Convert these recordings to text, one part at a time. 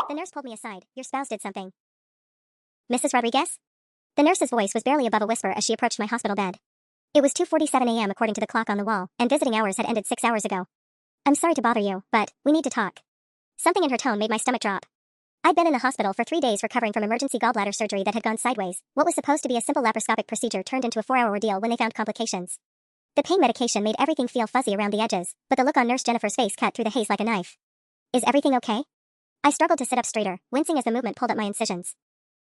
The nurse pulled me aside. Your spouse did something. Mrs. Rodriguez? The nurse's voice was barely above a whisper as she approached my hospital bed. It was 2:47 a.m. according to the clock on the wall, and visiting hours had ended 6 hours ago. I'm sorry to bother you, but we need to talk. Something in her tone made my stomach drop. I'd been in the hospital for 3 days recovering from emergency gallbladder surgery that had gone sideways. What was supposed to be a simple laparoscopic procedure turned into a 4-hour ordeal when they found complications. The pain medication made everything feel fuzzy around the edges, but the look on Nurse Jennifer's face cut through the haze like a knife. Is everything okay? I struggled to sit up straighter, wincing as the movement pulled at my incisions.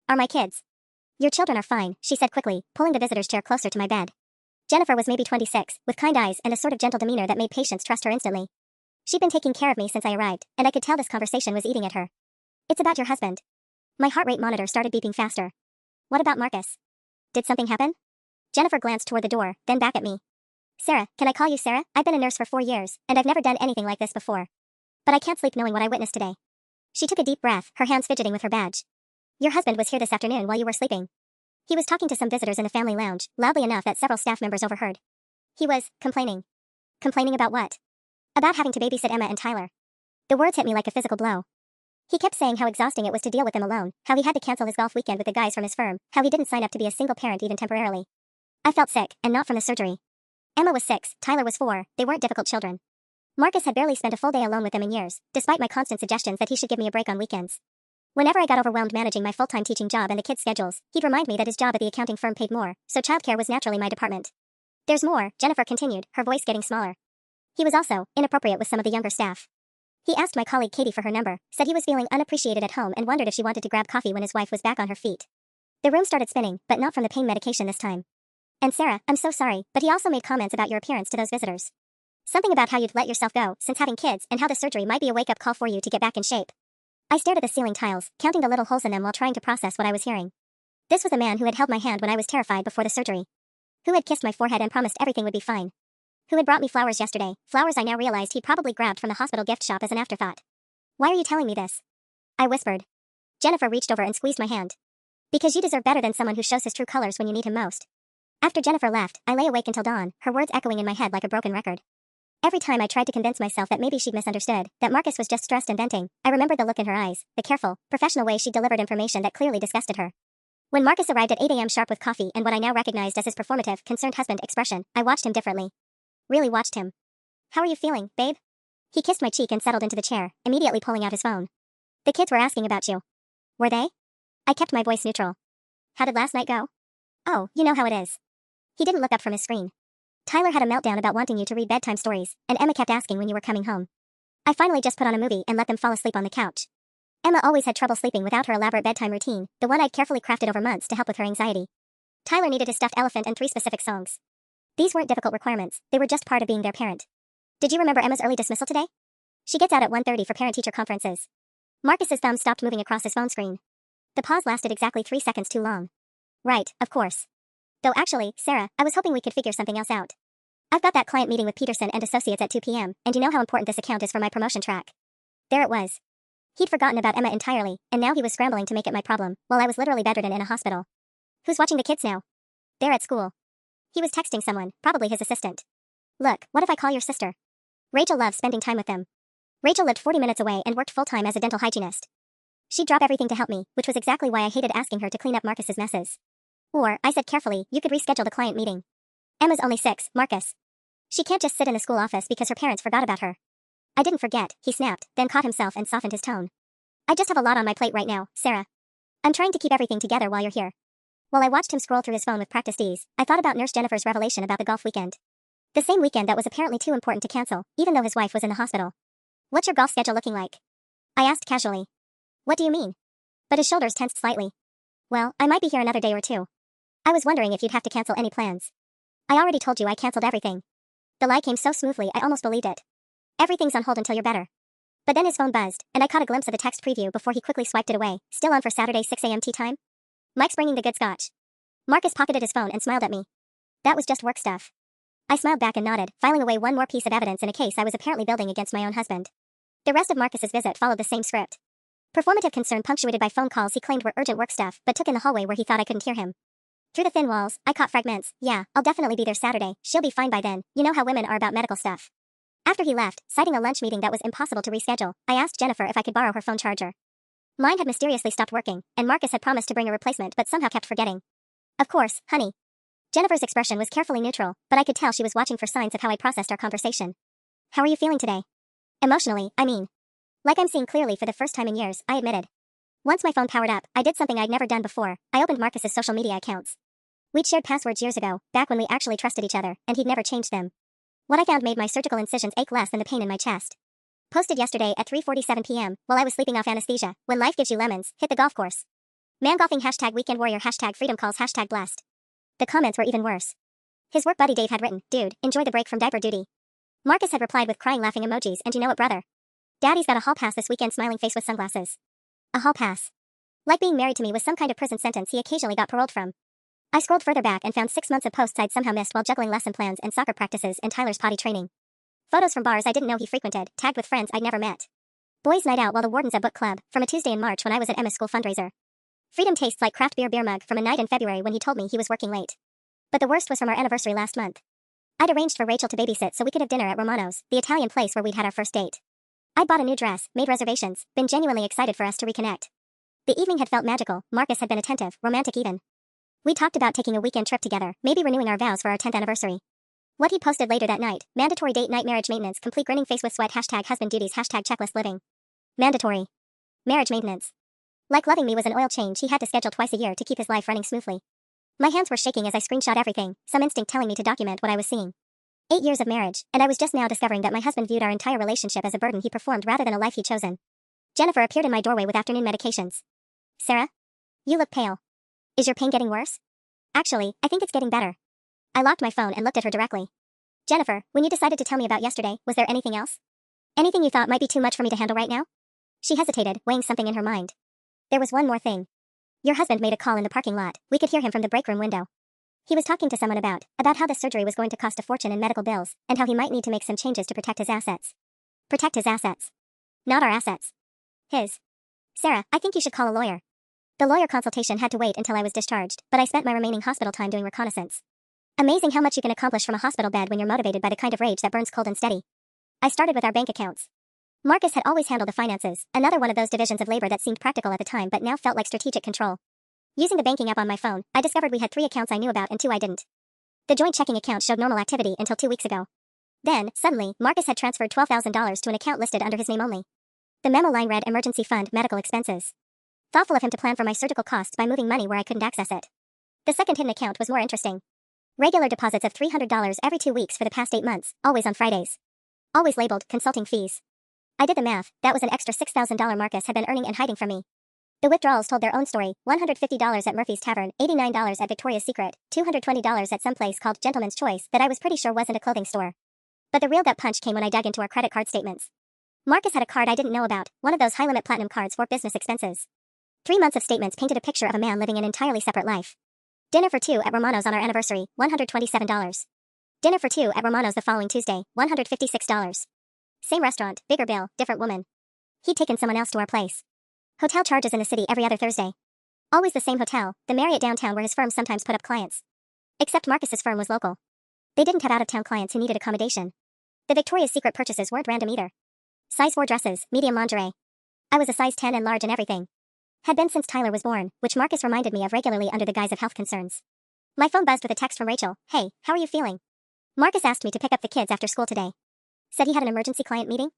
Are my kids? Your children are fine, she said quickly, pulling the visitor's chair closer to my bed. Jennifer was maybe 26, with kind eyes and a sort of gentle demeanor that made patients trust her instantly. She'd been taking care of me since I arrived, and I could tell this conversation was eating at her. It's about your husband. My heart rate monitor started beeping faster. What about Marcus? Did something happen? Jennifer glanced toward the door, then back at me. Sarah, can I call you Sarah? I've been a nurse for 4 years, and I've never done anything like this before. But I can't sleep knowing what I witnessed today. She took a deep breath, her hands fidgeting with her badge. Your husband was here this afternoon while you were sleeping. He was talking to some visitors in the family lounge, loudly enough that several staff members overheard. He was complaining. Complaining about what? About having to babysit Emma and Tyler. The words hit me like a physical blow. He kept saying how exhausting it was to deal with them alone, how he had to cancel his golf weekend with the guys from his firm, how he didn't sign up to be a single parent even temporarily. I felt sick, and not from the surgery. Emma was 6, Tyler was 4, they weren't difficult children. Marcus had barely spent a full day alone with them in years, despite my constant suggestions that he should give me a break on weekends. Whenever I got overwhelmed managing my full-time teaching job and the kids' schedules, he'd remind me that his job at the accounting firm paid more, so childcare was naturally my department. There's more, Jennifer continued, her voice getting smaller. He was also inappropriate with some of the younger staff. He asked my colleague Katie for her number, said he was feeling unappreciated at home and wondered if she wanted to grab coffee when his wife was back on her feet. The room started spinning, but not from the pain medication this time. And Sarah, I'm so sorry, but he also made comments about your appearance to those visitors. Something about how you'd let yourself go since having kids and how the surgery might be a wake-up call for you to get back in shape. I stared at the ceiling tiles, counting the little holes in them while trying to process what I was hearing. This was a man who had held my hand when I was terrified before the surgery. Who had kissed my forehead and promised everything would be fine. Who had brought me flowers yesterday, flowers I now realized he'd probably grabbed from the hospital gift shop as an afterthought. Why are you telling me this? I whispered. Jennifer reached over and squeezed my hand. Because you deserve better than someone who shows his true colors when you need him most. After Jennifer left, I lay awake until dawn, her words echoing in my head like a broken record. Every time I tried to convince myself that maybe she'd misunderstood, that Marcus was just stressed and venting, I remembered the look in her eyes, the careful, professional way she delivered information that clearly disgusted her. When Marcus arrived at 8 a.m. sharp with coffee and what I now recognized as his performative, concerned husband expression, I watched him differently. Really watched him. How are you feeling, babe? He kissed my cheek and settled into the chair, immediately pulling out his phone. The kids were asking about you. Were they? I kept my voice neutral. How did last night go? Oh, you know how it is. He didn't look up from his screen. Tyler had a meltdown about wanting you to read bedtime stories, and Emma kept asking when you were coming home. I finally just put on a movie and let them fall asleep on the couch. Emma always had trouble sleeping without her elaborate bedtime routine, the one I'd carefully crafted over months to help with her anxiety. Tyler needed his stuffed elephant and 3 specific songs. These weren't difficult requirements, they were just part of being their parent. Did you remember Emma's early dismissal today? She gets out at 1:30 for parent-teacher conferences. Marcus's thumb stopped moving across his phone screen. The pause lasted exactly 3 seconds too long. Right, of course. Though actually, Sarah, I was hoping we could figure something else out. I've got that client meeting with Peterson and Associates at 2 p.m., and you know how important this account is for my promotion track. There it was. He'd forgotten about Emma entirely, and now he was scrambling to make it my problem, while I was literally bedridden in a hospital. Who's watching the kids now? They're at school. He was texting someone, probably his assistant. Look, what if I call your sister? Rachel loves spending time with them. Rachel lived 40 minutes away and worked full-time as a dental hygienist. She'd drop everything to help me, which was exactly why I hated asking her to clean up Marcus's messes. Or, I said carefully, you could reschedule the client meeting. Emma's only 6, Marcus. She can't just sit in the school office because her parents forgot about her. I didn't forget, he snapped, then caught himself and softened his tone. I just have a lot on my plate right now, Sarah. I'm trying to keep everything together while you're here. While I watched him scroll through his phone with practiced ease, I thought about Nurse Jennifer's revelation about the golf weekend. The same weekend that was apparently too important to cancel, even though his wife was in the hospital. What's your golf schedule looking like? I asked casually. What do you mean? But his shoulders tensed slightly. Well, I might be here another day or 2. I was wondering if you'd have to cancel any plans. I already told you I canceled everything. The lie came so smoothly I almost believed it. Everything's on hold until you're better. But then his phone buzzed, and I caught a glimpse of a text preview before he quickly swiped it away. Still on for Saturday 6 a.m. tea time? Mike's bringing the good scotch. Marcus pocketed his phone and smiled at me. That was just work stuff. I smiled back and nodded, filing away one more piece of evidence in a case I was apparently building against my own husband. The rest of Marcus's visit followed the same script. Performative concern punctuated by phone calls he claimed were urgent work stuff, but took in the hallway where he thought I couldn't hear him. Through the thin walls, I caught fragments. Yeah, I'll definitely be there Saturday, she'll be fine by then, you know how women are about medical stuff. After he left, citing a lunch meeting that was impossible to reschedule, I asked Jennifer if I could borrow her phone charger. Mine had mysteriously stopped working, and Marcus had promised to bring a replacement but somehow kept forgetting. Of course, honey. Jennifer's expression was carefully neutral, but I could tell she was watching for signs of how I processed our conversation. How are you feeling today? Emotionally, I mean. Like I'm seeing clearly for the first time in years, I admitted. Once my phone powered up, I did something I'd never done before. I opened Marcus's social media accounts. We'd shared passwords years ago, back when we actually trusted each other, and he'd never changed them. What I found made my surgical incisions ache less than the pain in my chest. Posted yesterday at 3:47 p.m. while I was sleeping off anesthesia. When life gives you lemons, hit the golf course. Man golfing #weekend warrior #freedom calls #blessed. The comments were even worse. His work buddy Dave had written, dude, enjoy the break from diaper duty. Marcus had replied with crying laughing emojis, and you know what, brother? Daddy's got a hall pass this weekend, smiling face with sunglasses. A hall pass. Like being married to me was some kind of prison sentence he occasionally got paroled from. I scrolled further back and found 6 months of posts I'd somehow missed while juggling lesson plans and soccer practices and Tyler's potty training. Photos from bars I didn't know he frequented, tagged with friends I'd never met. Boys' night out while the warden's at book club, from a Tuesday in March when I was at Emma's school fundraiser. Freedom tastes like craft beer mug from a night in February when he told me he was working late. But the worst was from our anniversary last month. I'd arranged for Rachel to babysit so we could have dinner at Romano's, the Italian place where we'd had our first date. I'd bought a new dress, made reservations, been genuinely excited for us to reconnect. The evening had felt magical. Marcus had been attentive, romantic even. We talked about taking a weekend trip together, maybe renewing our vows for our 10th anniversary. What he posted later that night, mandatory date night marriage maintenance, complete grinning face with sweat, #husband duties, #checklist living. Mandatory. Marriage maintenance. Like loving me was an oil change he had to schedule twice a year to keep his life running smoothly. My hands were shaking as I screenshot everything, some instinct telling me to document what I was seeing. 8 years of marriage, and I was just now discovering that my husband viewed our entire relationship as a burden he performed rather than a life he'd chosen. Jennifer appeared in my doorway with afternoon medications. Sarah? You look pale. Is your pain getting worse? Actually, I think it's getting better. I locked my phone and looked at her directly. Jennifer, when you decided to tell me about yesterday, was there anything else? Anything you thought might be too much for me to handle right now? She hesitated, weighing something in her mind. There was one more thing. Your husband made a call in the parking lot. We could hear him from the break room window. He was talking to someone about how the surgery was going to cost a fortune in medical bills, and how he might need to make some changes to protect his assets. Protect his assets. Not our assets. His. Sarah, I think you should call a lawyer. The lawyer consultation had to wait until I was discharged, but I spent my remaining hospital time doing reconnaissance. Amazing how much you can accomplish from a hospital bed when you're motivated by the kind of rage that burns cold and steady. I started with our bank accounts. Marcus had always handled the finances, another one of those divisions of labor that seemed practical at the time but now felt like strategic control. Using the banking app on my phone, I discovered we had 3 accounts I knew about and 2 I didn't. The joint checking account showed normal activity until 2 weeks ago. Then, suddenly, Marcus had transferred $12,000 to an account listed under his name only. The memo line read Emergency Fund, Medical Expenses. Thoughtful of him to plan for my surgical costs by moving money where I couldn't access it. The second hidden account was more interesting. Regular deposits of $300 every 2 weeks for the past 8 months, always on Fridays. Always labeled consulting fees. I did the math, that was an extra $6,000 Marcus had been earning and hiding from me. The withdrawals told their own story, $150 at Murphy's Tavern, $89 at Victoria's Secret, $220 at some place called Gentleman's Choice that I was pretty sure wasn't a clothing store. But the real gut punch came when I dug into our credit card statements. Marcus had a card I didn't know about, one of those high-limit platinum cards for business expenses. 3 months of statements painted a picture of a man living an entirely separate life. Dinner for 2 at Romano's on our anniversary, $127. Dinner for 2 at Romano's the following Tuesday, $156. Same restaurant, bigger bill, different woman. He'd taken someone else to our place. Hotel charges in the city every other Thursday. Always the same hotel, the Marriott downtown where his firm sometimes put up clients. Except Marcus's firm was local. They didn't have out-of-town clients who needed accommodation. The Victoria's Secret purchases weren't random either. Size 4 dresses, medium lingerie. I was a size 10 and large and everything. Had been since Tyler was born, which Marcus reminded me of regularly under the guise of health concerns. My phone buzzed with a text from Rachel. Hey, how are you feeling? Marcus asked me to pick up the kids after school today. Said he had an emergency client meeting?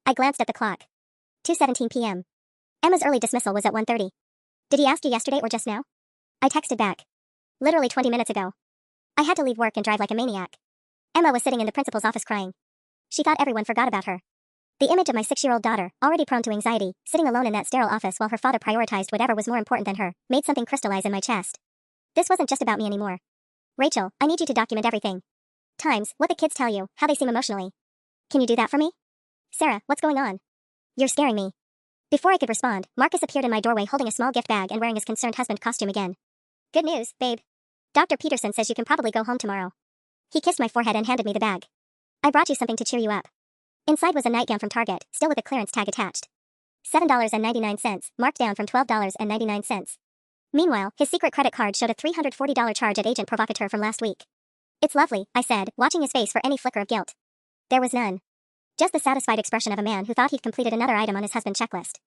I glanced at the clock. 2:17 p.m. Emma's early dismissal was at 1:30. Did he ask you yesterday or just now? I texted back. Literally 20 minutes ago. I had to leave work and drive like a maniac. Emma was sitting in the principal's office crying. She thought everyone forgot about her. The image of my 6-year-old daughter, already prone to anxiety, sitting alone in that sterile office while her father prioritized whatever was more important than her, made something crystallize in my chest. This wasn't just about me anymore. Rachel, I need you to document everything. Times, what the kids tell you, how they seem emotionally. Can you do that for me? Sarah, what's going on? You're scaring me. Before I could respond, Marcus appeared in my doorway holding a small gift bag and wearing his concerned husband costume again. Good news, babe. Dr. Peterson says you can probably go home tomorrow. He kissed my forehead and handed me the bag. I brought you something to cheer you up. Inside was a nightgown from Target, still with a clearance tag attached. $7.99, marked down from $12.99. Meanwhile, his secret credit card showed a $340 charge at agent provocateur from last week. It's lovely, I said, watching his face for any flicker of guilt. There was none. Just the satisfied expression of a man who thought he'd completed another item on his husband's checklist.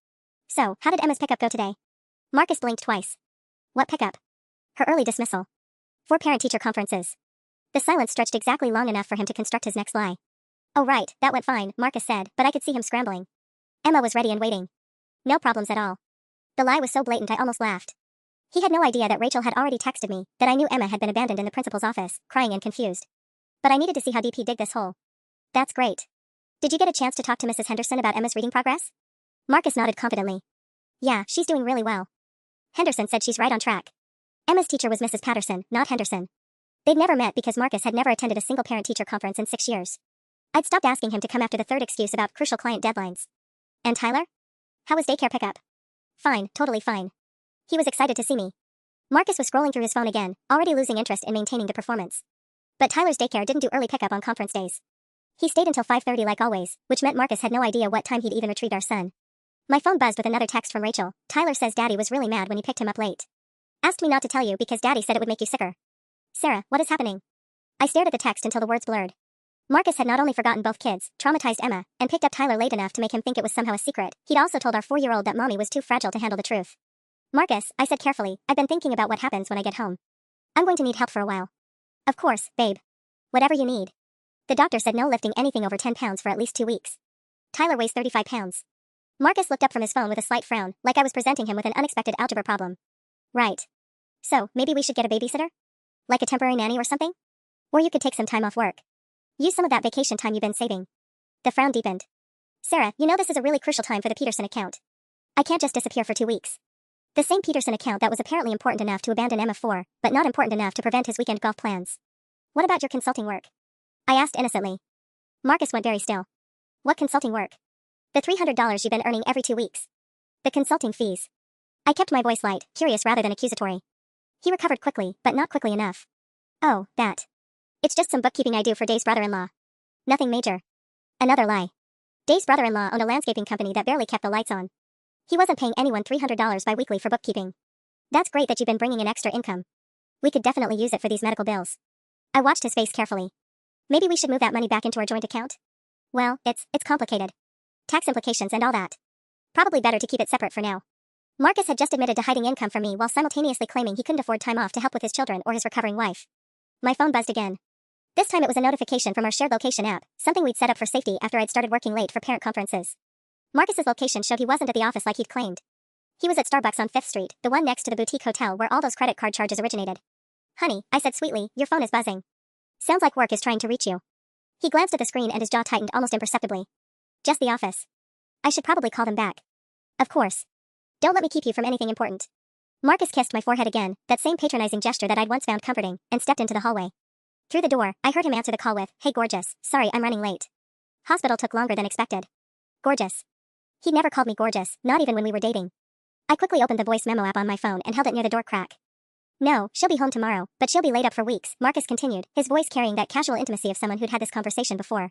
So, how did Emma's pickup go today? Marcus blinked twice. What pickup? Her early dismissal. 4 parent-teacher conferences. The silence stretched exactly long enough for him to construct his next lie. Oh right, that went fine, Marcus said, but I could see him scrambling. Emma was ready and waiting. No problems at all. The lie was so blatant I almost laughed. He had no idea that Rachel had already texted me, that I knew Emma had been abandoned in the principal's office, crying and confused. But I needed to see how deep he dig this hole. That's great. Did you get a chance to talk to Mrs. Henderson about Emma's reading progress? Marcus nodded confidently. Yeah, she's doing really well. Henderson said she's right on track. Emma's teacher was Mrs. Patterson, not Henderson. They'd never met because Marcus had never attended a single parent-teacher conference in 6 years. I'd stopped asking him to come after the third excuse about crucial client deadlines. And Tyler? How was daycare pickup? Fine, totally fine. He was excited to see me. Marcus was scrolling through his phone again, already losing interest in maintaining the performance. But Tyler's daycare didn't do early pickup on conference days. He stayed until 5:30 like always, which meant Marcus had no idea what time he'd even retrieved our son. My phone buzzed with another text from Rachel. Tyler says Daddy was really mad when he picked him up late. Asked me not to tell you because Daddy said it would make you sicker. Sarah, what is happening? I stared at the text until the words blurred. Marcus had not only forgotten both kids, traumatized Emma, and picked up Tyler late enough to make him think it was somehow a secret, he'd also told our 4-year-old that Mommy was too fragile to handle the truth. Marcus, I said carefully, I've been thinking about what happens when I get home. I'm going to need help for a while. Of course, babe. Whatever you need. The doctor said no lifting anything over 10 pounds for at least 2 weeks. Tyler weighs 35 pounds. Marcus looked up from his phone with a slight frown, like I was presenting him with an unexpected algebra problem. Right. So, maybe we should get a babysitter? Like a temporary nanny or something? Or you could take some time off work. Use some of that vacation time you've been saving. The frown deepened. Sarah, you know this is a really crucial time for the Peterson account. I can't just disappear for 2 weeks. The same Peterson account that was apparently important enough to abandon Emma for, but not important enough to prevent his weekend golf plans. What about your consulting work? I asked innocently. Marcus went very still. What consulting work? The $300 you've been earning every 2 weeks. The consulting fees. I kept my voice light, curious rather than accusatory. He recovered quickly, but not quickly enough. Oh, that. It's just some bookkeeping I do for Dave's brother-in-law. Nothing major. Another lie. Dave's brother-in-law owned a landscaping company that barely kept the lights on. He wasn't paying anyone $300 bi-weekly for bookkeeping. That's great that you've been bringing in extra income. We could definitely use it for these medical bills. I watched his face carefully. Maybe we should move that money back into our joint account? Well, it's complicated. Tax implications and all that. Probably better to keep it separate for now. Marcus had just admitted to hiding income from me while simultaneously claiming he couldn't afford time off to help with his children or his recovering wife. My phone buzzed again. This time it was a notification from our shared location app, something we'd set up for safety after I'd started working late for parent conferences. Marcus's location showed he wasn't at the office like he'd claimed. He was at Starbucks on 5th Street, the one next to the boutique hotel where all those credit card charges originated. Honey, I said sweetly, your phone is buzzing. Sounds like work is trying to reach you. He glanced at the screen and his jaw tightened almost imperceptibly. Just the office. I should probably call them back. Of course. Don't let me keep you from anything important. Marcus kissed my forehead again, that same patronizing gesture that I'd once found comforting, and stepped into the hallway. Through the door, I heard him answer the call with, "Hey gorgeous, sorry I'm running late." Hospital took longer than expected. Gorgeous. He'd never called me gorgeous, not even when we were dating. I quickly opened the voice memo app on my phone and held it near the door crack. No, she'll be home tomorrow, but she'll be laid up for weeks, Marcus continued, his voice carrying that casual intimacy of someone who'd had this conversation before.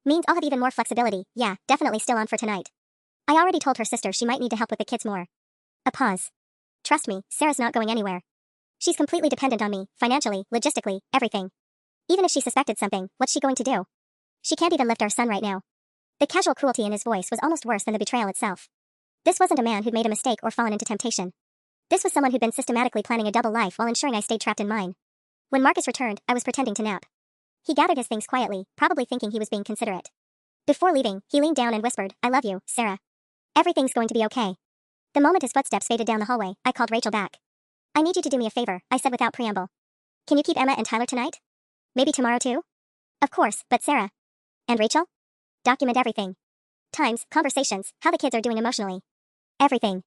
Means I'll have even more flexibility, yeah, definitely still on for tonight. I already told her sister she might need to help with the kids more. A pause. Trust me, Sarah's not going anywhere. She's completely dependent on me, financially, logistically, everything. Even if she suspected something, what's she going to do? She can't even lift our son right now. The casual cruelty in his voice was almost worse than the betrayal itself. This wasn't a man who'd made a mistake or fallen into temptation. This was someone who'd been systematically planning a double life while ensuring I stayed trapped in mine. When Marcus returned, I was pretending to nap. He gathered his things quietly, probably thinking he was being considerate. Before leaving, he leaned down and whispered, "I love you, Sarah. Everything's going to be okay." The moment his footsteps faded down the hallway, I called Rachel back. "I need you to do me a favor," I said without preamble. "Can you keep Emma and Tyler tonight? Maybe tomorrow too?" "Of course, but Sarah." "And Rachel?" "Document everything. Times, conversations, how the kids are doing emotionally. Everything.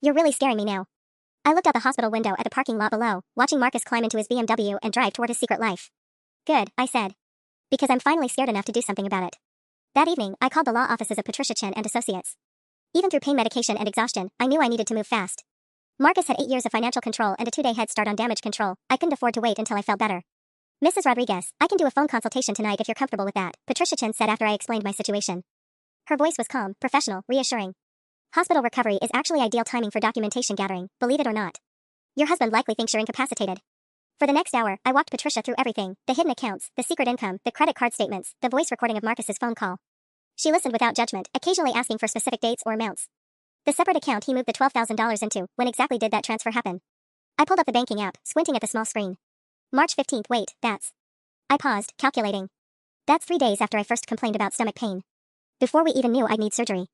You're really scaring me now." I looked out the hospital window at the parking lot below, watching Marcus climb into his BMW and drive toward his secret life. "Good," I said. "Because I'm finally scared enough to do something about it." That evening, I called the law offices of Patricia Chen and Associates. Even through pain medication and exhaustion, I knew I needed to move fast. Marcus had 8 years of financial control and a 2-day head start on damage control. I couldn't afford to wait until I felt better. "Mrs. Rodriguez, I can do a phone consultation tonight if you're comfortable with that," Patricia Chen said after I explained my situation. Her voice was calm, professional, reassuring. "Hospital recovery is actually ideal timing for documentation gathering, believe it or not. Your husband likely thinks you're incapacitated." For the next hour, I walked Patricia through everything, the hidden accounts, the secret income, the credit card statements, the voice recording of Marcus's phone call. She listened without judgment, occasionally asking for specific dates or amounts. The separate account he moved the $12,000 into. When exactly did that transfer happen? I pulled up the banking app, squinting at the small screen. March 15th, wait, that's... I paused, calculating. That's 3 days after I first complained about stomach pain. Before we even knew I'd need surgery.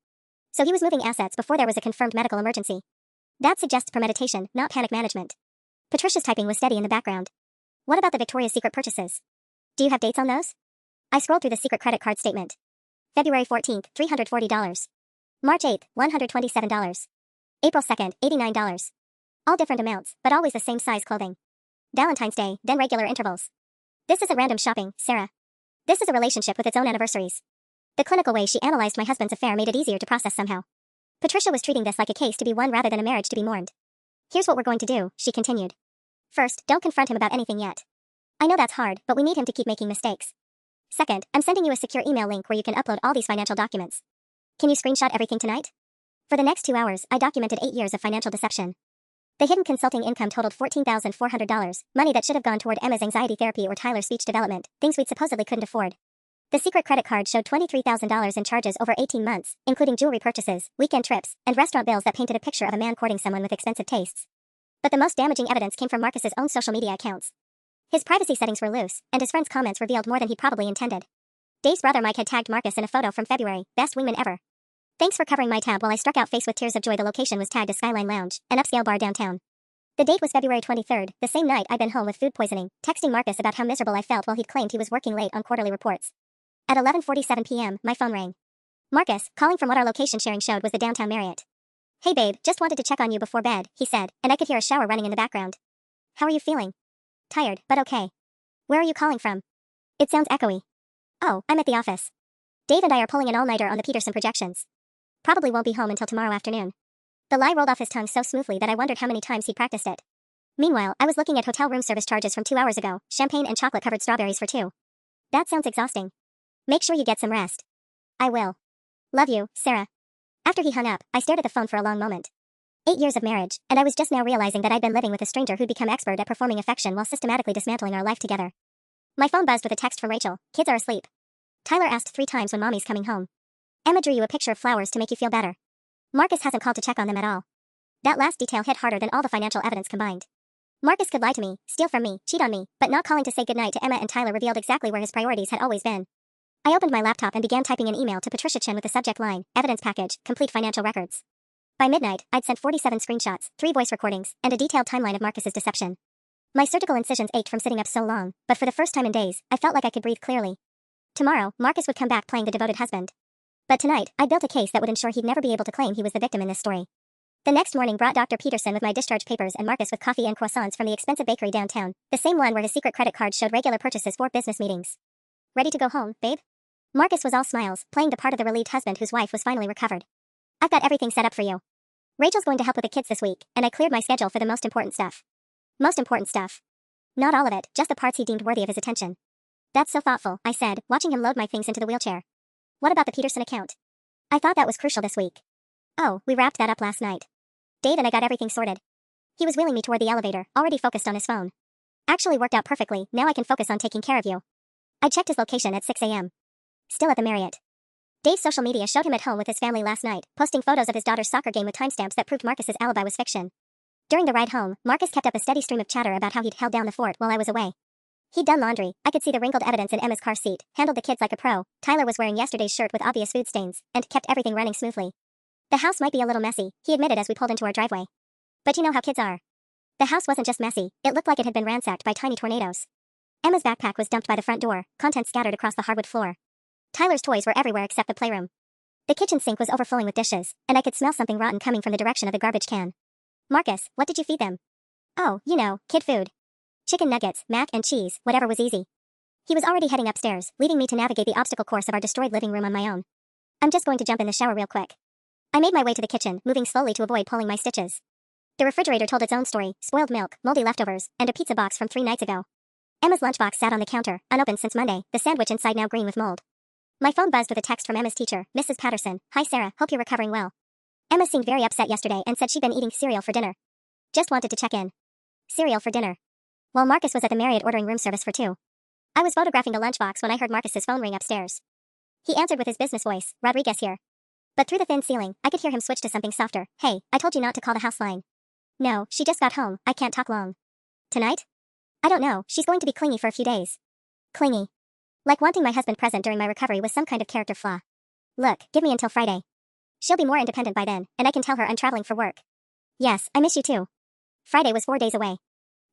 So he was moving assets before there was a confirmed medical emergency. That suggests premeditation, not panic management. Patricia's typing was steady in the background. What about the Victoria's Secret purchases? Do you have dates on those? I scrolled through the secret credit card statement. February 14th, $340. March 8th, $127. April 2nd, $89. All different amounts, but always the same size clothing. Valentine's Day, then regular intervals. This isn't random shopping, Sarah. This is a relationship with its own anniversaries. The clinical way she analyzed my husband's affair made it easier to process somehow. Patricia was treating this like a case to be won rather than a marriage to be mourned. Here's what we're going to do, she continued. First, don't confront him about anything yet. I know that's hard, but we need him to keep making mistakes. Second, I'm sending you a secure email link where you can upload all these financial documents. Can you screenshot everything tonight? For the next 2 hours, I documented 8 years of financial deception. The hidden consulting income totaled $14,400, money that should have gone toward Emma's anxiety therapy or Tyler's speech development, things we'd supposedly couldn't afford. The secret credit card showed $23,000 in charges over 18 months, including jewelry purchases, weekend trips, and restaurant bills that painted a picture of a man courting someone with expensive tastes. But the most damaging evidence came from Marcus's own social media accounts. His privacy settings were loose, and his friends' comments revealed more than he probably intended. Dave's brother Mike had tagged Marcus in a photo from February, best wingman ever. Thanks for covering my tab while I struck out face with tears of joy. The location was tagged as Skyline Lounge, an upscale bar downtown. The date was February 23rd, the same night I'd been home with food poisoning, texting Marcus about how miserable I felt while he'd claimed he was working late on quarterly reports. At 11:47 p.m., my phone rang. Marcus, calling from what our location sharing showed was the downtown Marriott. Hey babe, just wanted to check on you before bed, he said, and I could hear a shower running in the background. How are you feeling? Tired, but okay. Where are you calling from? It sounds echoey. Oh, I'm at the office. Dave and I are pulling an all-nighter on the Peterson projections. Probably won't be home until tomorrow afternoon. The lie rolled off his tongue so smoothly that I wondered how many times he'd practiced it. Meanwhile, I was looking at hotel room service charges from 2 hours ago, champagne and chocolate-covered strawberries for 2. That sounds exhausting. Make sure you get some rest. I will. Love you, Sarah. After he hung up, I stared at the phone for a long moment. 8 years of marriage, and I was just now realizing that I'd been living with a stranger who'd become expert at performing affection while systematically dismantling our life together. My phone buzzed with a text from Rachel. Kids are asleep. Tyler asked 3 times when mommy's coming home. Emma drew you a picture of flowers to make you feel better. Marcus hasn't called to check on them at all. That last detail hit harder than all the financial evidence combined. Marcus could lie to me, steal from me, cheat on me, but not calling to say goodnight to Emma and Tyler revealed exactly where his priorities had always been. I opened my laptop and began typing an email to Patricia Chen with the subject line, evidence package, complete financial records. By midnight, I'd sent 47 screenshots, 3 voice recordings, and a detailed timeline of Marcus's deception. My surgical incisions ached from sitting up so long, but for the first time in days, I felt like I could breathe clearly. Tomorrow, Marcus would come back playing the devoted husband. But tonight, I built a case that would ensure he'd never be able to claim he was the victim in this story. The next morning brought Dr. Peterson with my discharge papers and Marcus with coffee and croissants from the expensive bakery downtown, the same one where his secret credit card showed regular purchases for business meetings. Ready to go home, babe? Marcus was all smiles, playing the part of the relieved husband whose wife was finally recovered. I've got everything set up for you. Rachel's going to help with the kids this week, and I cleared my schedule for the most important stuff. Most important stuff. Not all of it, just the parts he deemed worthy of his attention. That's so thoughtful, I said, watching him load my things into the wheelchair. What about the Peterson account? I thought that was crucial this week. Oh, we wrapped that up last night. Dave and I got everything sorted. He was wheeling me toward the elevator, already focused on his phone. Actually worked out perfectly, now I can focus on taking care of you. I checked his location at 6 a.m. Still at the Marriott. Dave's social media showed him at home with his family last night, posting photos of his daughter's soccer game with timestamps that proved Marcus's alibi was fiction. During the ride home, Marcus kept up a steady stream of chatter about how he'd held down the fort while I was away. He'd done laundry, I could see the wrinkled evidence in Emma's car seat, handled the kids like a pro, Tyler was wearing yesterday's shirt with obvious food stains, and kept everything running smoothly. The house might be a little messy, he admitted as we pulled into our driveway. But you know how kids are. The house wasn't just messy, it looked like it had been ransacked by tiny tornadoes. Emma's backpack was dumped by the front door, contents scattered across the hardwood floor. Tyler's toys were everywhere except the playroom. The kitchen sink was overflowing with dishes, and I could smell something rotten coming from the direction of the garbage can. Marcus, what did you feed them? Oh, you know, kid food. Chicken nuggets, mac and cheese, whatever was easy. He was already heading upstairs, leaving me to navigate the obstacle course of our destroyed living room on my own. I'm just going to jump in the shower real quick. I made my way to the kitchen, moving slowly to avoid pulling my stitches. The refrigerator told its own story, spoiled milk, moldy leftovers, and a pizza box from 3 nights ago. Emma's lunchbox sat on the counter, unopened since Monday, the sandwich inside now green with mold. My phone buzzed with a text from Emma's teacher, Mrs. Patterson. Hi Sarah, hope you're recovering well. Emma seemed very upset yesterday and said she'd been eating cereal for dinner. Just wanted to check in. Cereal for dinner. While Marcus was at the Marriott ordering room service for 2. I was photographing the lunchbox when I heard Marcus's phone ring upstairs. He answered with his business voice, Rodriguez here. But through the thin ceiling, I could hear him switch to something softer. Hey, I told you not to call the house line. No, she just got home, I can't talk long. Tonight? I don't know, she's going to be clingy for a few days. Clingy. Like wanting my husband present during my recovery was some kind of character flaw. Look, give me until Friday. She'll be more independent by then, and I can tell her I'm traveling for work. Yes, I miss you too. Friday was 4 days away.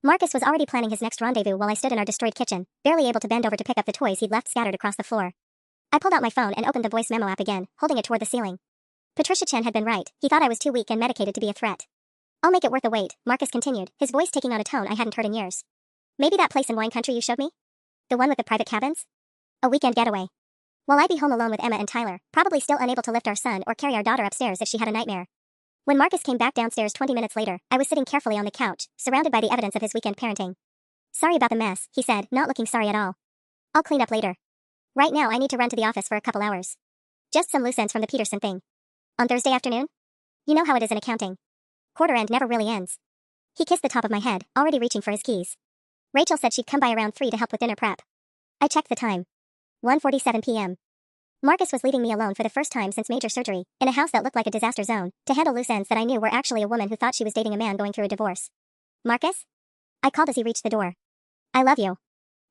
Marcus was already planning his next rendezvous while I stood in our destroyed kitchen, barely able to bend over to pick up the toys he'd left scattered across the floor. I pulled out my phone and opened the voice memo app again, holding it toward the ceiling. Patricia Chen had been right, he thought I was too weak and medicated to be a threat. I'll make it worth the wait, Marcus continued, his voice taking on a tone I hadn't heard in years. Maybe that place in wine country you showed me? The one with the private cabins? A weekend getaway. While I'd be home alone with Emma and Tyler, probably still unable to lift our son or carry our daughter upstairs if she had a nightmare. When Marcus came back downstairs 20 minutes later, I was sitting carefully on the couch, surrounded by the evidence of his weekend parenting. Sorry about the mess, he said, not looking sorry at all. I'll clean up later. Right now I need to run to the office for a couple hours. Just some loose ends from the Peterson thing. On Thursday afternoon? You know how it is in accounting. Quarter end never really ends. He kissed the top of my head, already reaching for his keys. Rachel said she'd come by around 3 to help with dinner prep. I checked the time. 1:47 p.m. Marcus was leaving me alone for the first time since major surgery, in a house that looked like a disaster zone, to handle loose ends that I knew were actually a woman who thought she was dating a man going through a divorce. Marcus? I called as he reached the door. I love you.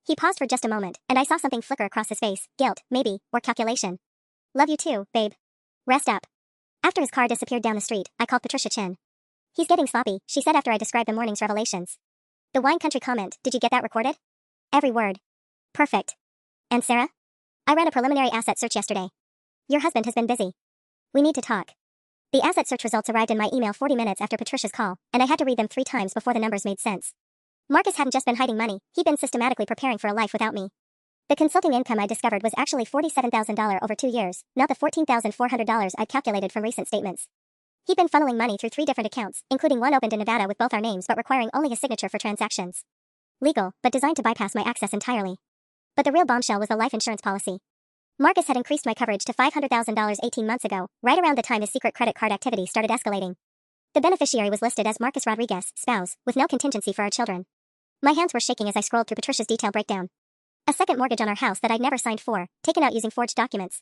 He paused for just a moment, and I saw something flicker across his face, guilt, maybe, or calculation. Love you too, babe. Rest up. After his car disappeared down the street, I called Patricia Chen. He's getting sloppy, she said after I described the morning's revelations. The wine country comment, did you get that recorded? Every word. Perfect. And Sarah? I ran a preliminary asset search yesterday. Your husband has been busy. We need to talk. The asset search results arrived in my email 40 minutes after Patricia's call, and I had to read them 3 times before the numbers made sense. Marcus hadn't just been hiding money, he'd been systematically preparing for a life without me. The consulting income I discovered was actually $47,000 over 2 years, not the $14,400 I'd calculated from recent statements. He'd been funneling money through 3 different accounts, including one opened in Nevada with both our names but requiring only his signature for transactions. Legal, but designed to bypass my access entirely. But the real bombshell was the life insurance policy. Marcus had increased my coverage to $500,000 18 months ago, right around the time his secret credit card activity started escalating. The beneficiary was listed as Marcus Rodriguez, spouse, with no contingency for our children. My hands were shaking as I scrolled through Patricia's detailed breakdown. A second mortgage on our house that I'd never signed for, taken out using forged documents.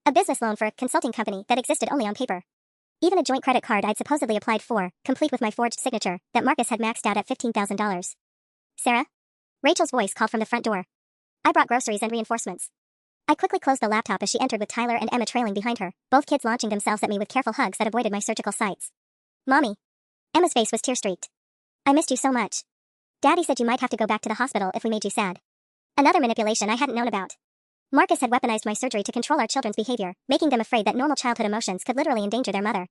A business loan for a consulting company that existed only on paper. Even a joint credit card I'd supposedly applied for, complete with my forged signature, that Marcus had maxed out at $15,000. Sarah? Rachel's voice called from the front door. I brought groceries and reinforcements. I quickly closed the laptop as she entered with Tyler and Emma trailing behind her, both kids launching themselves at me with careful hugs that avoided my surgical sights. Mommy. Emma's face was tear-streaked. I missed you so much. Daddy said you might have to go back to the hospital if we made you sad. Another manipulation I hadn't known about. Marcus had weaponized my surgery to control our children's behavior, making them afraid that normal childhood emotions could literally endanger their mother.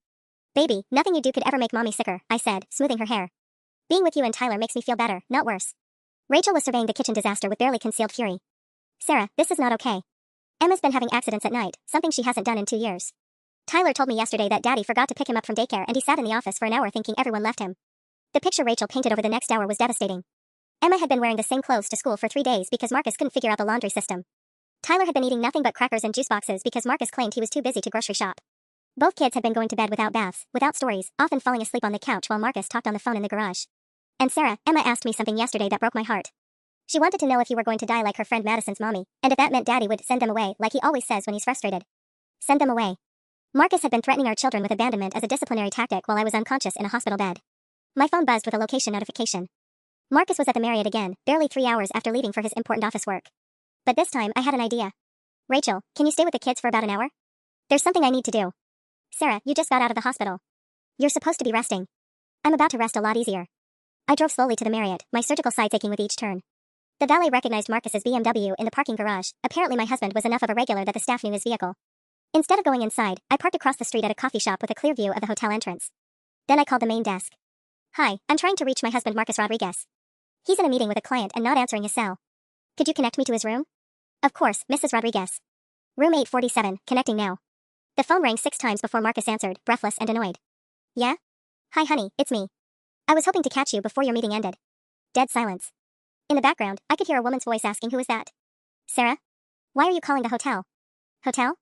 Baby, nothing you do could ever make Mommy sicker, I said, smoothing her hair. Being with you and Tyler makes me feel better, not worse. Rachel was surveying the kitchen disaster with barely concealed fury. Sarah, this is not okay. Emma's been having accidents at night, something she hasn't done in 2 years. Tyler told me yesterday that Daddy forgot to pick him up from daycare and he sat in the office for an hour thinking everyone left him. The picture Rachel painted over the next hour was devastating. Emma had been wearing the same clothes to school for 3 days because Marcus couldn't figure out the laundry system. Tyler had been eating nothing but crackers and juice boxes because Marcus claimed he was too busy to grocery shop. Both kids had been going to bed without baths, without stories, often falling asleep on the couch while Marcus talked on the phone in the garage. And Sarah, Emma asked me something yesterday that broke my heart. She wanted to know if you were going to die like her friend Madison's mommy, and if that meant Daddy would send them away like he always says when he's frustrated. Send them away. Marcus had been threatening our children with abandonment as a disciplinary tactic while I was unconscious in a hospital bed. My phone buzzed with a location notification. Marcus was at the Marriott again, barely 3 hours after leaving for his important office work. But this time, I had an idea. Rachel, can you stay with the kids for about an hour? There's something I need to do. Sarah, you just got out of the hospital. You're supposed to be resting. I'm about to rest a lot easier. I drove slowly to the Marriott, my surgical sides aching with each turn. The valet recognized Marcus's BMW in the parking garage. Apparently my husband was enough of a regular that the staff knew his vehicle. Instead of going inside, I parked across the street at a coffee shop with a clear view of the hotel entrance. Then I called the main desk. Hi, I'm trying to reach my husband Marcus Rodriguez. He's in a meeting with a client and not answering his cell. Could you connect me to his room? Of course, Mrs. Rodriguez. Room 847, connecting now. The phone rang 6 times before Marcus answered, breathless and annoyed. Yeah? Hi honey, it's me. I was hoping to catch you before your meeting ended. Dead silence. In the background, I could hear a woman's voice asking who is that? Sarah? Why are you calling the hotel? Hotel?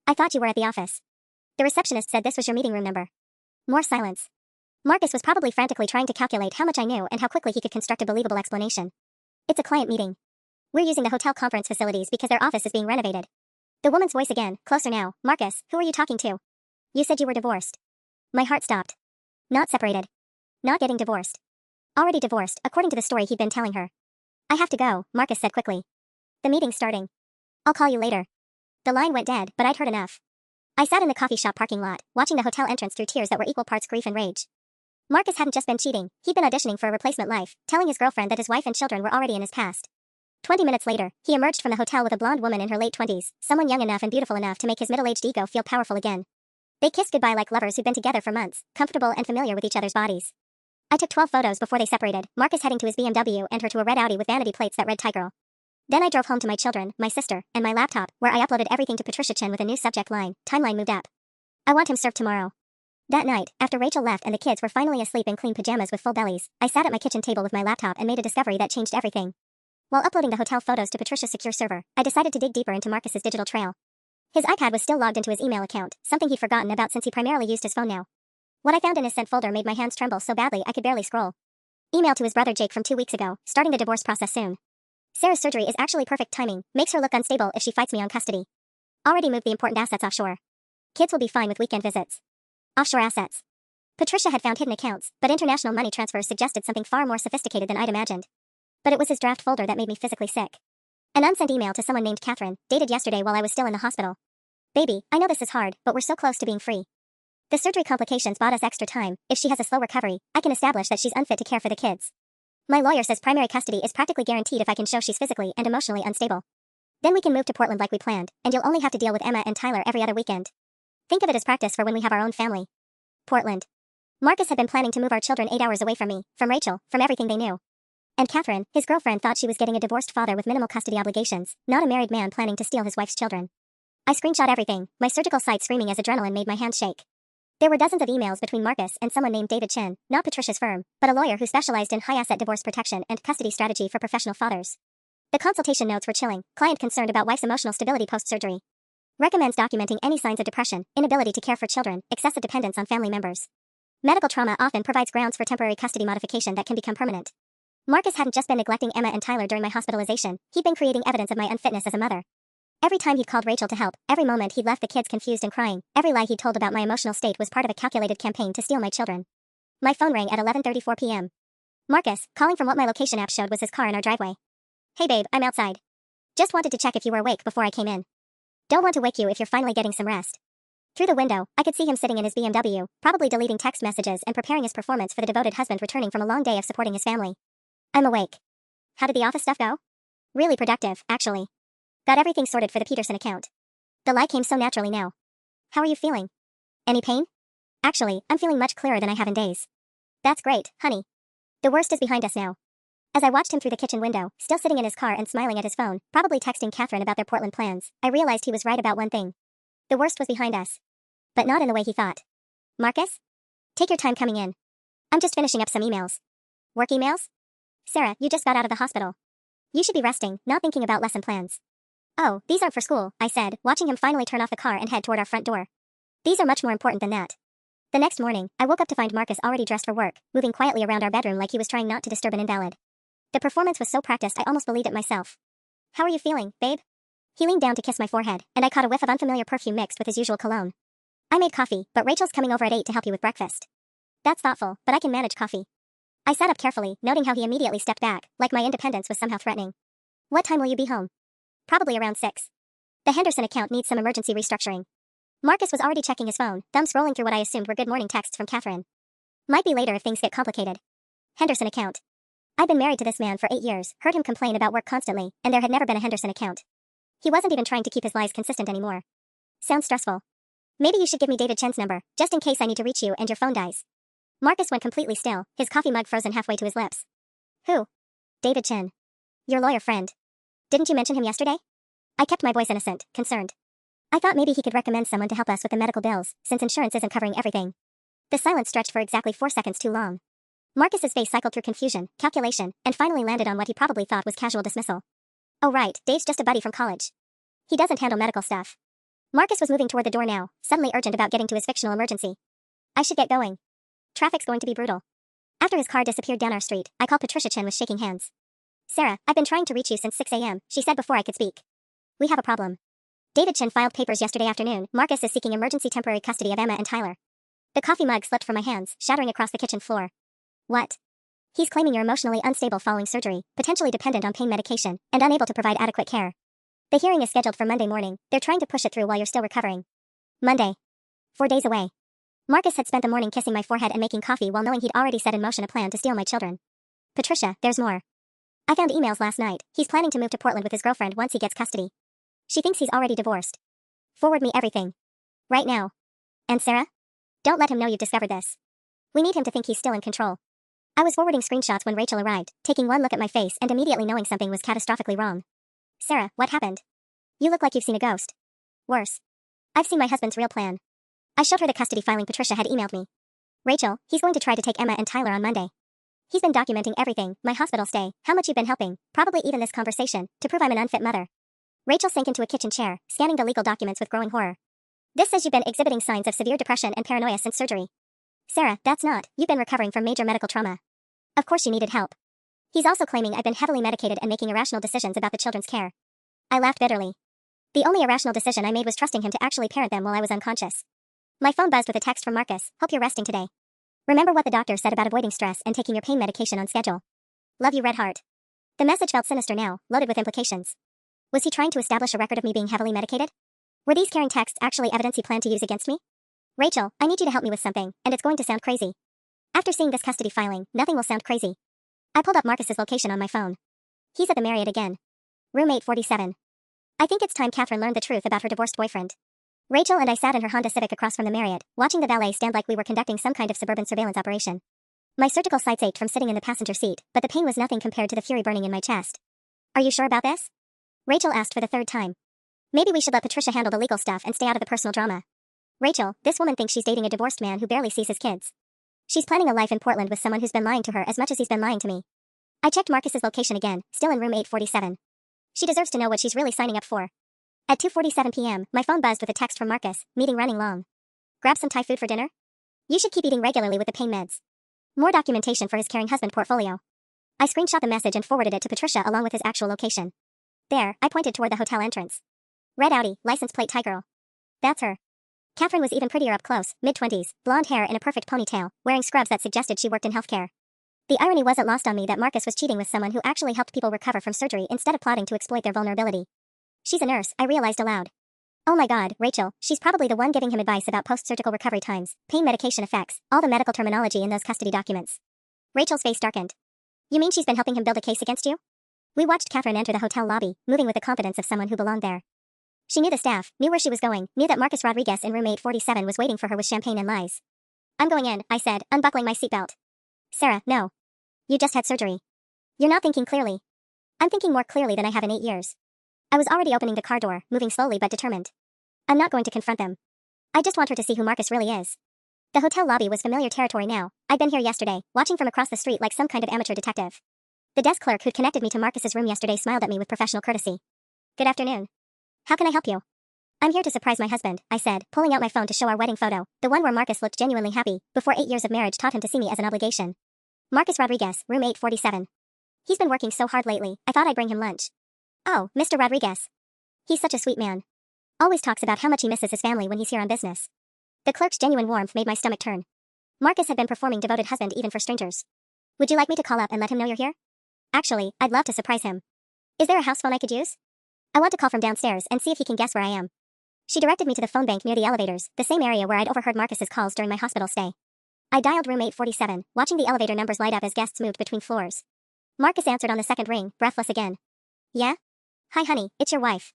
I thought you were at the office. The receptionist said this was your meeting room number. More silence. Marcus was probably frantically trying to calculate how much I knew and how quickly he could construct a believable explanation. It's a client meeting. We're using the hotel conference facilities because their office is being renovated. The woman's voice again, closer now. Marcus, who are you talking to? You said you were divorced. My heart stopped. Not separated. Not getting divorced. Already divorced, according to the story he'd been telling her. I have to go, Marcus said quickly. The meeting's starting. I'll call you later. The line went dead, but I'd heard enough. I sat in the coffee shop parking lot, watching the hotel entrance through tears that were equal parts grief and rage. Marcus hadn't just been cheating, he'd been auditioning for a replacement life, telling his girlfriend that his wife and children were already in his past. 20 minutes later, he emerged from the hotel with a blonde woman in her late 20s, someone young enough and beautiful enough to make his middle-aged ego feel powerful again. They kissed goodbye like lovers who'd been together for months, comfortable and familiar with each other's bodies. I took 12 photos before they separated, Marcus heading to his BMW and her to a red Audi with vanity plates that read Thai Girl. Then I drove home to my children, my sister, and my laptop, where I uploaded everything to Patricia Chin with a new subject line, timeline moved up. I want him served tomorrow. That night, after Rachel left and the kids were finally asleep in clean pajamas with full bellies, I sat at my kitchen table with my laptop and made a discovery that changed everything. While uploading the hotel photos to Patricia's secure server, I decided to dig deeper into Marcus's digital trail. His iPad was still logged into his email account, something he'd forgotten about since he primarily used his phone now. What I found in his sent folder made my hands tremble so badly I could barely scroll. Email to his brother Jake from 2 weeks ago, starting the divorce process soon. Sarah's surgery is actually perfect timing, makes her look unstable if she fights me on custody. Already moved the important assets offshore. Kids will be fine with weekend visits. Offshore assets. Patricia had found hidden accounts, but international money transfers suggested something far more sophisticated than I'd imagined. But it was his draft folder that made me physically sick. An unsent email to someone named Catherine, dated yesterday while I was still in the hospital. Baby, I know this is hard, but we're so close to being free. The surgery complications bought us extra time. If she has a slow recovery, I can establish that she's unfit to care for the kids. My lawyer says primary custody is practically guaranteed if I can show she's physically and emotionally unstable. Then we can move to Portland like we planned, and you'll only have to deal with Emma and Tyler every other weekend. Think of it as practice for when we have our own family. Portland. Marcus had been planning to move our children 8 hours away from me, from Rachel, from everything they knew. And Catherine, his girlfriend, thought she was getting a divorced father with minimal custody obligations, not a married man planning to steal his wife's children. I screenshot everything, my surgical site screaming as adrenaline made my hands shake. There were dozens of emails between Marcus and someone named David Chin, not Patricia's firm, but a lawyer who specialized in high-asset divorce protection and custody strategy for professional fathers. The consultation notes were chilling, client concerned about wife's emotional stability post-surgery. Recommends documenting any signs of depression, inability to care for children, excessive dependence on family members. Medical trauma often provides grounds for temporary custody modification that can become permanent. Marcus hadn't just been neglecting Emma and Tyler during my hospitalization, he'd been creating evidence of my unfitness as a mother. Every time he'd called Rachel to help, every moment he'd left the kids confused and crying, every lie he'd told about my emotional state was part of a calculated campaign to steal my children. My phone rang at 11:34 p.m. Marcus, calling from what my location app showed was his car in our driveway. Hey babe, I'm outside. Just wanted to check if you were awake before I came in. Don't want to wake you if you're finally getting some rest. Through the window, I could see him sitting in his BMW, probably deleting text messages and preparing his performance for the devoted husband returning from a long day of supporting his family. I'm awake. How did the office stuff go? Really productive, actually. Got everything sorted for the Peterson account. The lie came so naturally now. How are you feeling? Any pain? Actually, I'm feeling much clearer than I have in days. That's great, honey. The worst is behind us now. As I watched him through the kitchen window, still sitting in his car and smiling at his phone, probably texting Catherine about their Portland plans, I realized he was right about one thing. The worst was behind us. But not in the way he thought. Marcus? Take your time coming in. I'm just finishing up some emails. Work emails? Sarah, you just got out of the hospital. You should be resting, not thinking about lesson plans. Oh, these aren't for school, I said, watching him finally turn off the car and head toward our front door. These are much more important than that. The next morning, I woke up to find Marcus already dressed for work, moving quietly around our bedroom like he was trying not to disturb an invalid. The performance was so practiced I almost believed it myself. How are you feeling, babe? He leaned down to kiss my forehead, and I caught a whiff of unfamiliar perfume mixed with his usual cologne. I made coffee, but Rachel's coming over at 8 to help you with breakfast. That's thoughtful, but I can manage coffee. I sat up carefully, noting how he immediately stepped back, like my independence was somehow threatening. What time will you be home? Probably around 6. The Henderson account needs some emergency restructuring. Marcus was already checking his phone, thumb scrolling through what I assumed were good morning texts from Catherine. Might be later if things get complicated. Henderson account. I'd been married to this man for 8 years, heard him complain about work constantly, and there had never been a Henderson account. He wasn't even trying to keep his lies consistent anymore. Sounds stressful. Maybe you should give me David Chen's number, just in case I need to reach you and your phone dies. Marcus went completely still, his coffee mug frozen halfway to his lips. Who? David Chen. Your lawyer friend. Didn't you mention him yesterday? I kept my voice innocent, concerned. I thought maybe he could recommend someone to help us with the medical bills, since insurance isn't covering everything. The silence stretched for exactly 4 seconds too long. Marcus's face cycled through confusion, calculation, and finally landed on what he probably thought was casual dismissal. Oh right, Dave's just a buddy from college. He doesn't handle medical stuff. Marcus was moving toward the door now, suddenly urgent about getting to his fictional emergency. I should get going. Traffic's going to be brutal. After his car disappeared down our street, I called Patricia Chin with shaking hands. Sarah, I've been trying to reach you since 6 a.m., she said before I could speak. We have a problem. David Chin filed papers yesterday afternoon. Marcus is seeking emergency temporary custody of Emma and Tyler. The coffee mug slipped from my hands, shattering across the kitchen floor. What? He's claiming you're emotionally unstable following surgery, potentially dependent on pain medication, and unable to provide adequate care. The hearing is scheduled for Monday morning. They're trying to push it through while you're still recovering. Monday. 4 days away. Marcus had spent the morning kissing my forehead and making coffee while knowing he'd already set in motion a plan to steal my children. Patricia, there's more. I found emails last night. He's planning to move to Portland with his girlfriend once he gets custody. She thinks he's already divorced. Forward me everything. Right now. And Sarah? Don't let him know you've discovered this. We need him to think he's still in control. I was forwarding screenshots when Rachel arrived, taking one look at my face and immediately knowing something was catastrophically wrong. Sarah, what happened? You look like you've seen a ghost. Worse. I've seen my husband's real plan. I showed her the custody filing Patricia had emailed me. Rachel, he's going to try to take Emma and Tyler on Monday. He's been documenting everything, my hospital stay, how much you've been helping, probably even this conversation, to prove I'm an unfit mother. Rachel sank into a kitchen chair, scanning the legal documents with growing horror. This says you've been exhibiting signs of severe depression and paranoia since surgery. Sarah, that's not. You've been recovering from major medical trauma. Of course you needed help. He's also claiming I've been heavily medicated and making irrational decisions about the children's care. I laughed bitterly. The only irrational decision I made was trusting him to actually parent them while I was unconscious. My phone buzzed with a text from Marcus. Hope you're resting today. Remember what the doctor said about avoiding stress and taking your pain medication on schedule. Love you, Red Heart. The message felt sinister now, loaded with implications. Was he trying to establish a record of me being heavily medicated? Were these caring texts actually evidence he planned to use against me? Rachel, I need you to help me with something, and it's going to sound crazy. After seeing this custody filing, nothing will sound crazy. I pulled up Marcus's location on my phone. He's at the Marriott again. Room 847. I think it's time Catherine learned the truth about her divorced boyfriend. Rachel and I sat in her Honda Civic across from the Marriott, watching the valet stand like we were conducting some kind of suburban surveillance operation. My surgical sights ached from sitting in the passenger seat, but the pain was nothing compared to the fury burning in my chest. Are you sure about this? Rachel asked for the third time. Maybe we should let Patricia handle the legal stuff and stay out of the personal drama. Rachel, this woman thinks she's dating a divorced man who barely sees his kids. She's planning a life in Portland with someone who's been lying to her as much as he's been lying to me. I checked Marcus's location again, still in room 847. She deserves to know what she's really signing up for. At 2:47 p.m., my phone buzzed with a text from Marcus, meeting running long. Grab some Thai food for dinner? You should keep eating regularly with the pain meds. More documentation for his caring husband portfolio. I screenshot the message and forwarded it to Patricia along with his actual location. There, I pointed toward the hotel entrance. Red Audi, license plate Thai girl. That's her. Catherine was even prettier up close, mid-20s, blonde hair in a perfect ponytail, wearing scrubs that suggested she worked in healthcare. The irony wasn't lost on me that Marcus was cheating with someone who actually helped people recover from surgery instead of plotting to exploit their vulnerability. She's a nurse, I realized aloud. Oh my god, Rachel, she's probably the one giving him advice about post-surgical recovery times, pain medication effects, all the medical terminology in those custody documents. Rachel's face darkened. You mean she's been helping him build a case against you? We watched Catherine enter the hotel lobby, moving with the confidence of someone who belonged there. She knew the staff, knew where she was going, knew that Marcus Rodriguez in room 847 was waiting for her with champagne and lies. I'm going in, I said, unbuckling my seatbelt. Sarah, no. You just had surgery. You're not thinking clearly. I'm thinking more clearly than I have in 8 years. I was already opening the car door, moving slowly but determined. I'm not going to confront them. I just want her to see who Marcus really is. The hotel lobby was familiar territory now. I'd been here yesterday, watching from across the street like some kind of amateur detective. The desk clerk who'd connected me to Marcus's room yesterday smiled at me with professional courtesy. Good afternoon. How can I help you? I'm here to surprise my husband, I said, pulling out my phone to show our wedding photo, the one where Marcus looked genuinely happy, before 8 years of marriage taught him to see me as an obligation. Marcus Rodriguez, room 847. He's been working so hard lately, I thought I'd bring him lunch. Oh, Mr. Rodriguez. He's such a sweet man. Always talks about how much he misses his family when he's here on business. The clerk's genuine warmth made my stomach turn. Marcus had been performing devoted husband even for strangers. Would you like me to call up and let him know you're here? Actually, I'd love to surprise him. Is there a house phone I could use? I want to call from downstairs and see if he can guess where I am. She directed me to the phone bank near the elevators, the same area where I'd overheard Marcus's calls during my hospital stay. I dialed room 847, watching the elevator numbers light up as guests moved between floors. Marcus answered on the second ring, breathless again. Yeah? Hi honey, it's your wife.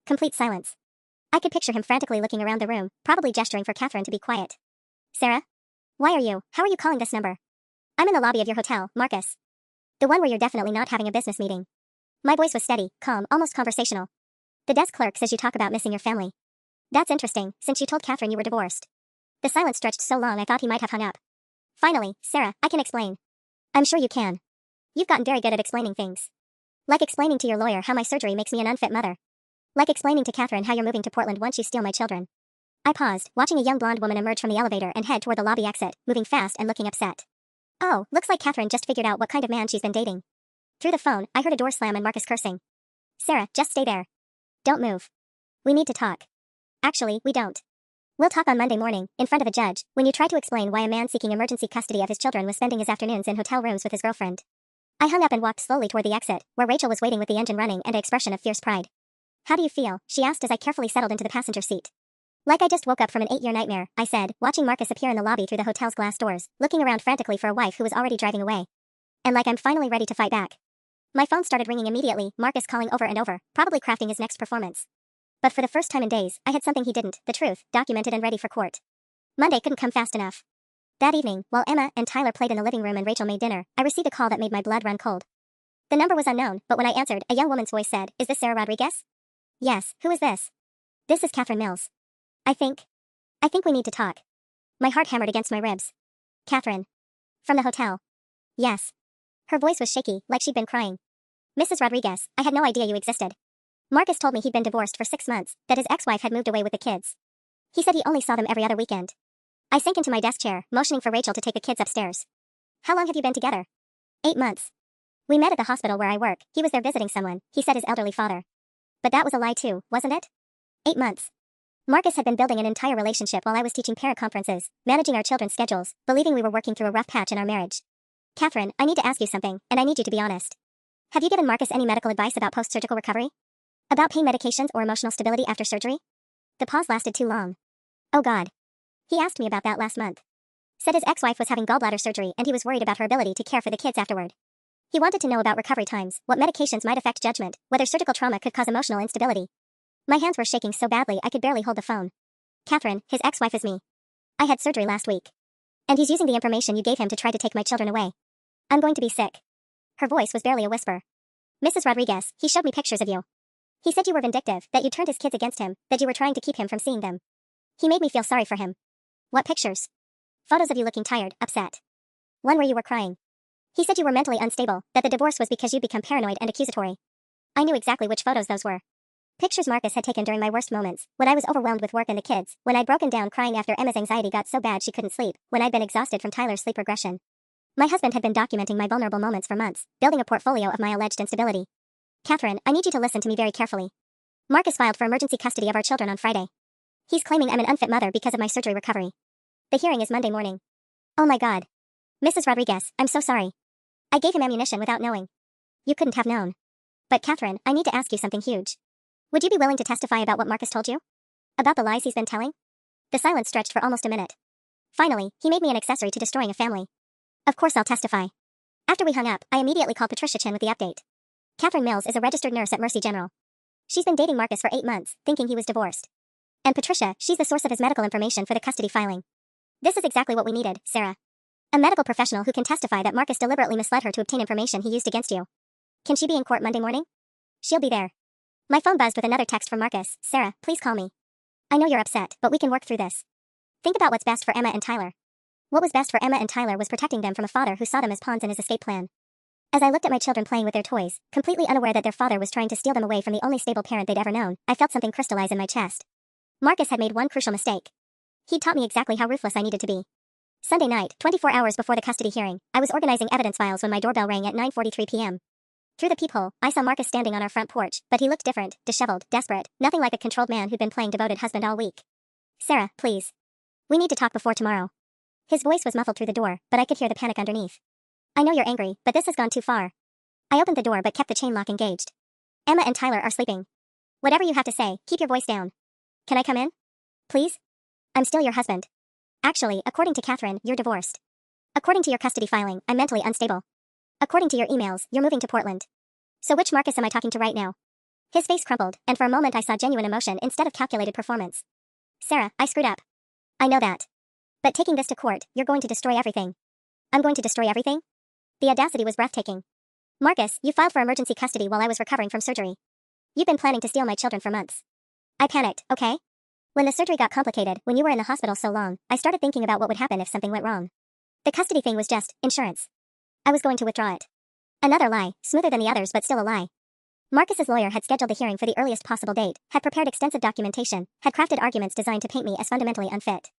Complete silence. I could picture him frantically looking around the room, probably gesturing for Catherine to be quiet. Sarah? How are you calling this number? I'm in the lobby of your hotel, Marcus. The one where you're definitely not having a business meeting. My voice was steady, calm, almost conversational. The desk clerk says you talk about missing your family. That's interesting, since you told Catherine you were divorced. The silence stretched so long I thought he might have hung up. Finally, Sarah, I can explain. I'm sure you can. You've gotten very good at explaining things. Like explaining to your lawyer how my surgery makes me an unfit mother. Like explaining to Catherine how you're moving to Portland once you steal my children. I paused, watching a young blonde woman emerge from the elevator and head toward the lobby exit, moving fast and looking upset. Oh, looks like Catherine just figured out what kind of man she's been dating. Through the phone, I heard a door slam and Marcus cursing. Sarah, just stay there. Don't move. We need to talk. Actually, we don't. We'll talk on Monday morning, in front of a judge, when you try to explain why a man seeking emergency custody of his children was spending his afternoons in hotel rooms with his girlfriend. I hung up and walked slowly toward the exit, where Rachel was waiting with the engine running and an expression of fierce pride. How do you feel? She asked as I carefully settled into the passenger seat. Like I just woke up from an 8-year nightmare, I said, watching Marcus appear in the lobby through the hotel's glass doors, looking around frantically for a wife who was already driving away. And like I'm finally ready to fight back. My phone started ringing immediately, Marcus calling over and over, probably crafting his next performance. But for the first time in days, I had something he didn't, the truth, documented and ready for court. Monday couldn't come fast enough. That evening, while Emma and Tyler played in the living room and Rachel made dinner, I received a call that made my blood run cold. The number was unknown, but when I answered, a young woman's voice said, "Is this Sarah Rodriguez?" "Yes, who is this?" "This is Catherine Mills." I think we need to talk." My heart hammered against my ribs. "Catherine. From the hotel." "Yes." Her voice was shaky, like she'd been crying. "Mrs. Rodriguez, I had no idea you existed. Marcus told me he'd been divorced for 6 months, that his ex-wife had moved away with the kids. He said he only saw them every other weekend." I sank into my desk chair, motioning for Rachel to take the kids upstairs. "How long have you been together?" 8 months. We met at the hospital where I work. He was there visiting someone, he said, his elderly father. But that was a lie too, wasn't it? 8 months. Marcus had been building an entire relationship while I was teaching parent conferences, managing our children's schedules, believing we were working through a rough patch in our marriage. "Catherine, I need to ask you something, and I need you to be honest. Have you given Marcus any medical advice about post-surgical recovery? About pain medications or emotional stability after surgery?" The pause lasted too long. "Oh God. He asked me about that last month. Said his ex-wife was having gallbladder surgery and he was worried about her ability to care for the kids afterward. He wanted to know about recovery times, what medications might affect judgment, whether surgical trauma could cause emotional instability." My hands were shaking so badly I could barely hold the phone. "Catherine, his ex-wife is me. I had surgery last week. And he's using the information you gave him to try to take my children away. I'm going to be sick." Her voice was barely a whisper. "Mrs. Rodriguez, he showed me pictures of you. He said you were vindictive, that you turned his kids against him, that you were trying to keep him from seeing them. He made me feel sorry for him." "What pictures?" "Photos of you looking tired, upset. One where you were crying. He said you were mentally unstable, that the divorce was because you'd become paranoid and accusatory." I knew exactly which photos those were. Pictures Marcus had taken during my worst moments, when I was overwhelmed with work and the kids, when I'd broken down crying after Emma's anxiety got so bad she couldn't sleep, when I'd been exhausted from Tyler's sleep regression. My husband had been documenting my vulnerable moments for months, building a portfolio of my alleged instability. "Catherine, I need you to listen to me very carefully. Marcus filed for emergency custody of our children on Friday. He's claiming I'm an unfit mother because of my surgery recovery. The hearing is Monday morning." "Oh my God. Mrs. Rodriguez, I'm so sorry. I gave him ammunition without knowing." "You couldn't have known." "But Catherine, I need to ask you something huge. Would you be willing to testify about what Marcus told you? About the lies he's been telling?" The silence stretched for almost a minute. Finally, he made me an accessory to destroying a family. "Of course I'll testify." After we hung up, I immediately called Patricia Chin with the update. "Catherine Mills is a registered nurse at Mercy General. She's been dating Marcus for 8 months, thinking he was divorced. And Patricia, she's the source of his medical information for the custody filing. This is exactly what we needed, Sarah. A medical professional who can testify that Marcus deliberately misled her to obtain information he used against you. Can she be in court Monday morning?" "She'll be there." My phone buzzed with another text from Marcus. "Sarah, please call me. I know you're upset, but we can work through this. Think about what's best for Emma and Tyler." What was best for Emma and Tyler was protecting them from a father who saw them as pawns in his escape plan. As I looked at my children playing with their toys, completely unaware that their father was trying to steal them away from the only stable parent they'd ever known, I felt something crystallize in my chest. Marcus had made one crucial mistake. He'd taught me exactly how ruthless I needed to be. Sunday night, 24 hours before the custody hearing, I was organizing evidence files when my doorbell rang at 9:43 p.m. Through the peephole, I saw Marcus standing on our front porch, but he looked different, disheveled, desperate, nothing like a controlled man who'd been playing devoted husband all week. "Sarah, please. We need to talk before tomorrow." His voice was muffled through the door, but I could hear the panic underneath. "I know you're angry, but this has gone too far." I opened the door but kept the chain lock engaged. "Emma and Tyler are sleeping. Whatever you have to say, keep your voice down. Can I come in? Please? I'm still your husband. Actually, according to Catherine, you're divorced. According to your custody filing, I'm mentally unstable. According to your emails, you're moving to Portland. So which Marcus am I talking to right now?" His face crumpled, and for a moment I saw genuine emotion instead of calculated performance. "Sarah, I screwed up. I know that. But taking this to court, you're going to destroy everything." "I'm going to destroy everything?" The audacity was breathtaking. "Marcus, you filed for emergency custody while I was recovering from surgery. You've been planning to steal my children for months." I panicked, "Okay?" "When the surgery got complicated, when you were in the hospital so long, I started thinking about what would happen if something went wrong. The custody thing was just insurance. I was going to withdraw it." Another lie, smoother than the others but still a lie. Marcus's lawyer had scheduled the hearing for the earliest possible date, had prepared extensive documentation, had crafted arguments designed to paint me as fundamentally unfit.